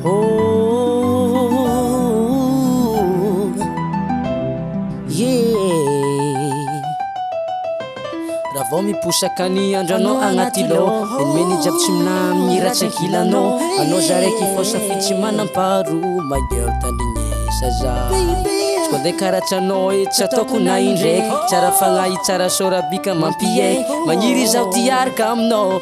Oh, yeah. Raha vao miposaka ny andranao agnaty lo menimeny jiaby tsy minaminy raha tsy ankilanao anao zaraiky fô safidy tsy manamparo magneo tandrignesa za tsy koa ndeha karatranao tsy ataoko na indraiky tsara fagnahy tsara sorabika mampieky magniry zaho tiaraka aminao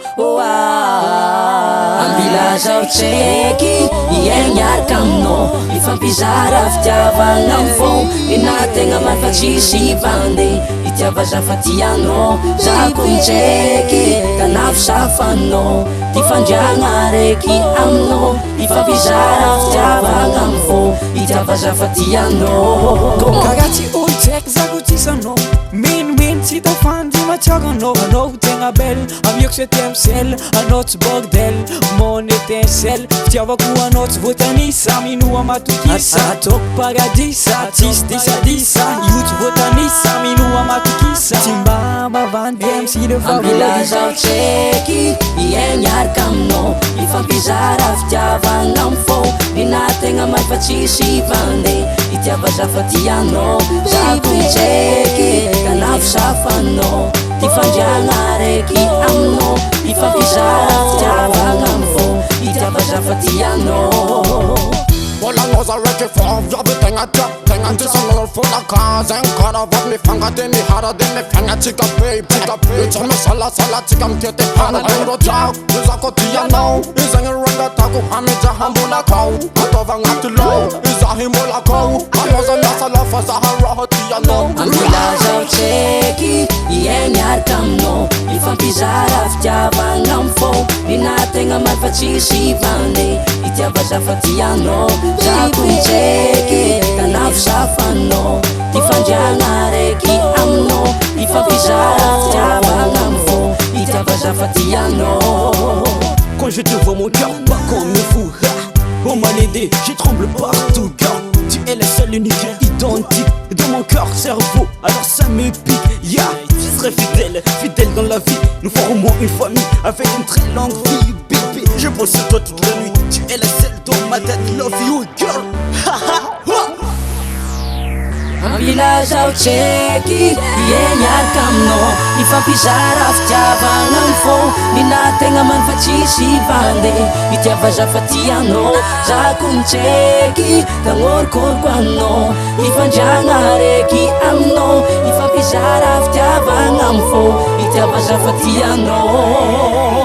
ambila zaho tseky iaigny araka aminao ifampizara fitiavagna amy fô inategna mafa tsisy vande itiava zafa tianao zako mitseky tanafo safanao tifandriagna reky aminao ifampizara fitiavagna amy fô itiava zafa tianao karaha tsy olo tseky zako tsisanao menomeno tsy hita fandy matsiaganao anao tegna belle amiako sy temsel anao tsy bordel mon étincelle fitiavako anao tsy voatanisa minoa matokisa ataoko paradisa tsisy disadisa io tsy voatanisa minoa matokisa tsy mba mavandy amsile ambila zaho tseky iaigny araka aminao ifampizara fitiavagna amy fô inategna mafa tsisy vande itiava zafa tianao zako mitseky tanafo safanao tifandriagna reky aminao ifampizara fitiavagna amy fô itiava zafa tianao Bolanao zaraiky fôviavy tegna tia tegna antisanao fonaka zegny karavako mifangady miharady mifiagnatsika baby itsy misalasalatsika mitety hanadero tiako izako tianao izagny rangatako hamijahambonakao ataova agnaty lo izahy mbolakao anoza miasa lafa zaha raha tianao ambila zaho tseky iaigny araka aminao ifampizara fitiavagna amy fô inategna mafa tsisy vande itiava zafa tianao zako mitseky tanafo safanao tifandriagna reky aminao ifampizara fitiavagna amy fô itiava zafa tianao. Quand je te vois mon cœur bat comme un fou. Oh ma lady, je tremble partout car tu es la seule unique identique dans mon cœur, cerveau, alors ça me pique. Yeah, je serai fidèle, fidèle dans la vie. Nous ferons au moins une famille avec une très longue vie. Baby, je pense sur toi toute la nuit. Tu es la seule dans ma tête, love you girl. ambila zaho tseky iaigny araka aminao ifampizara fitiavagna amy fô inategna mafa tsisy vande itiava zafa tianao zako mitseky tagnorokôroko aminao ifandriagna reky aminao ifampizara fitiavagna amy fô itiava zafa tianao.